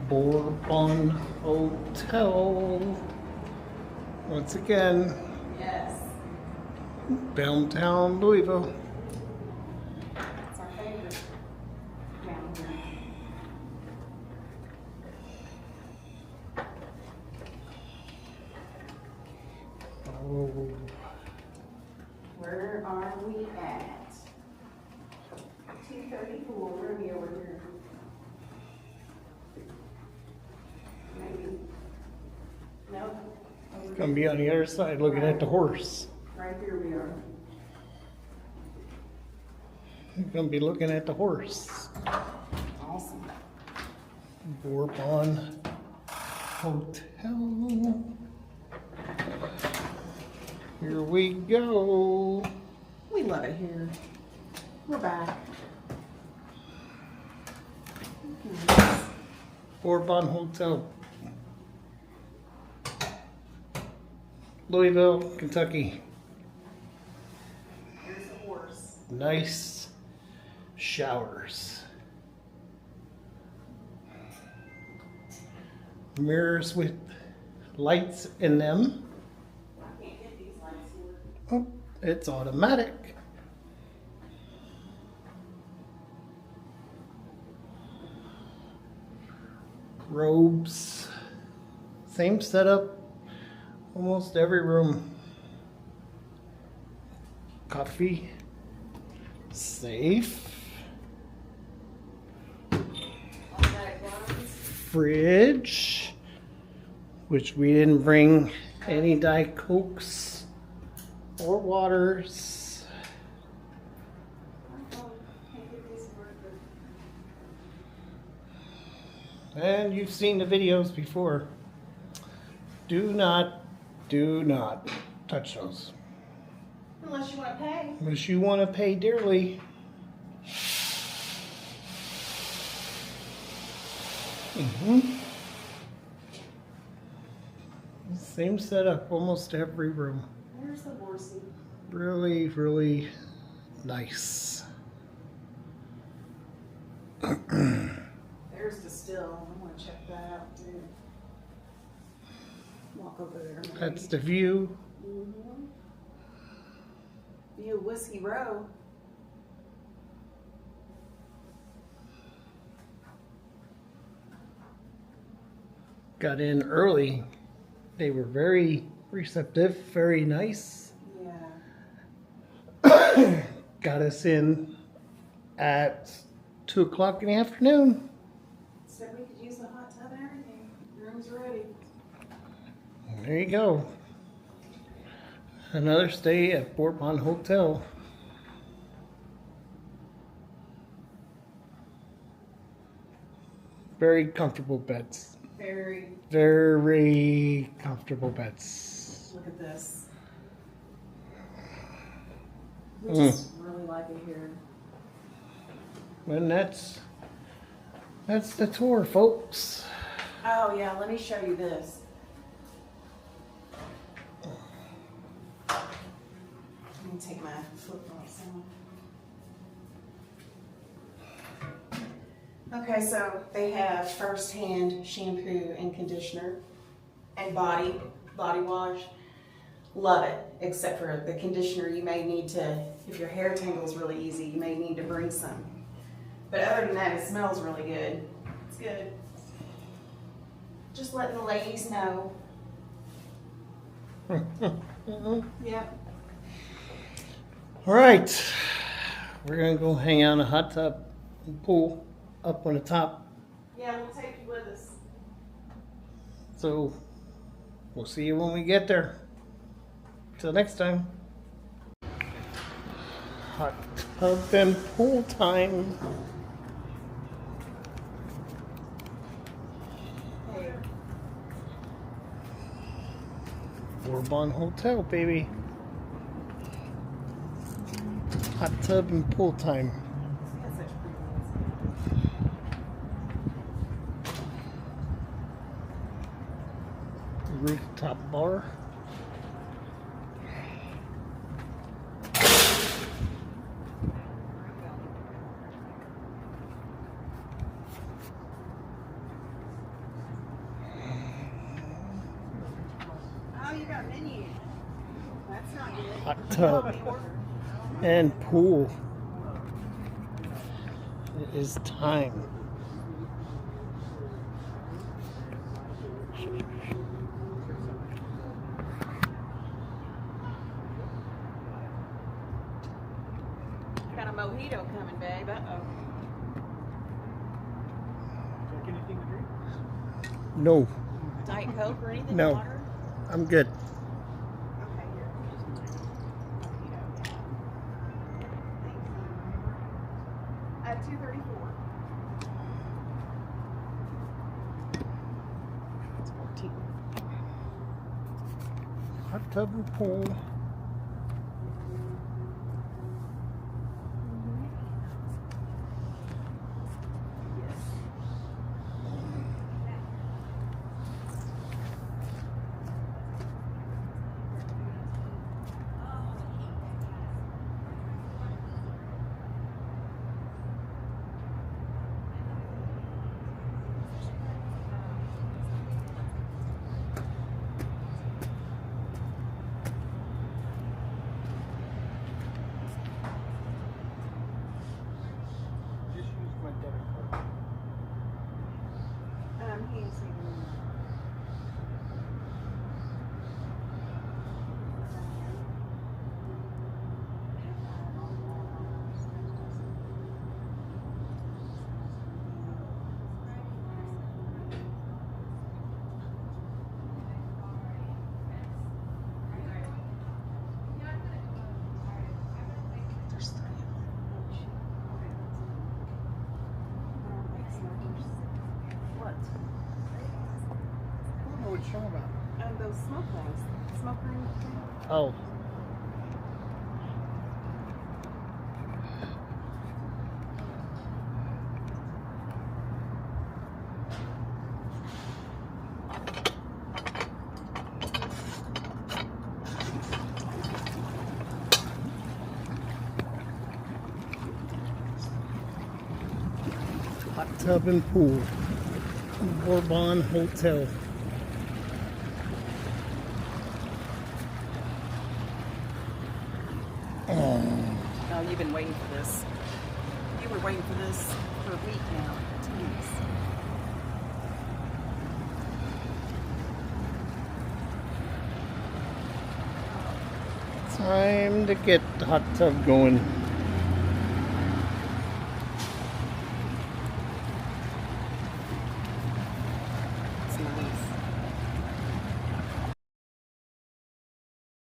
Bourré Bonne Hotel. Once again, Yes. downtown Louisville. It's our favorite down here. Oh, Where are we at? 234. Where are we over here? Maybe. Nope. Over gonna be on the other side looking at the horse. Right here we are. You're gonna be looking at the horse. Awesome. Bourré Bonne Hotel. Here we go. We love it here. We're back. Bourré Bonne Hotel. Louisville, Kentucky. Here's the horse. Nice showers. Mirrors with lights in them. I can't get these lights here. Oh, it's automatic. Robes. Same setup. Almost every room. Coffee. Safe. Automatic blinds. Fridge. Which we didn't bring any Diet Cokes or waters. Oh, can't get these working. And you've seen the videos before. Do not touch those. Unless you want to pay. Unless you want to pay dearly. Same setup, almost every room. There's the horsey. Really, really nice. There's the still. I want to check that out too. Walk over there. Maybe. That's the view. View of Whiskey Row. Got in early. They were very receptive, very nice. Yeah. Got us in at 2 o'clock in the afternoon. Said we could use the hot tub and everything. Room's ready. There you go. Another stay at Bourré Bonne Hotel. Very comfortable beds. Very comfortable beds. Look at this. We just really like it here. And that's the tour, folks. Oh yeah, let me show you this. Let me take my flip-flops on. Okay, so they have first-hand shampoo and conditioner and body wash. Love it, except for the conditioner. You may need to, if your hair tangles really easy, you may need to bring some. But other than that, it smells really good. It's good. Just letting the ladies know. Yeah. All right, we're gonna go hang out in a hot tub and pool up on the top. Yeah, we'll take you with us. So we'll see you when we get there. Till next time. Hot tub and pool time. Hey. Bourré Bonne Hotel, baby. Hot tub and pool time. That's such pretty ones. Rooftop bar. menu. That's not good. Hot tub and pool. It is time. Got a mojito coming, babe. Uh-oh. Like anything to drink? No, Diet Coke or anything? No. Water? I'm good. Okay, here. Thanks. 234. It's 14. Hot tub and pool. Just use my debit card. He's even. There's 3 of them. What? I don't know what you're talking about. Those smoke things. Smoke room. Oh, hot tub and pool. Bourré Bonne Hotel. Oh, you've been waiting for this. You were waiting for this for a week now. Jeez. Time to get the hot tub going.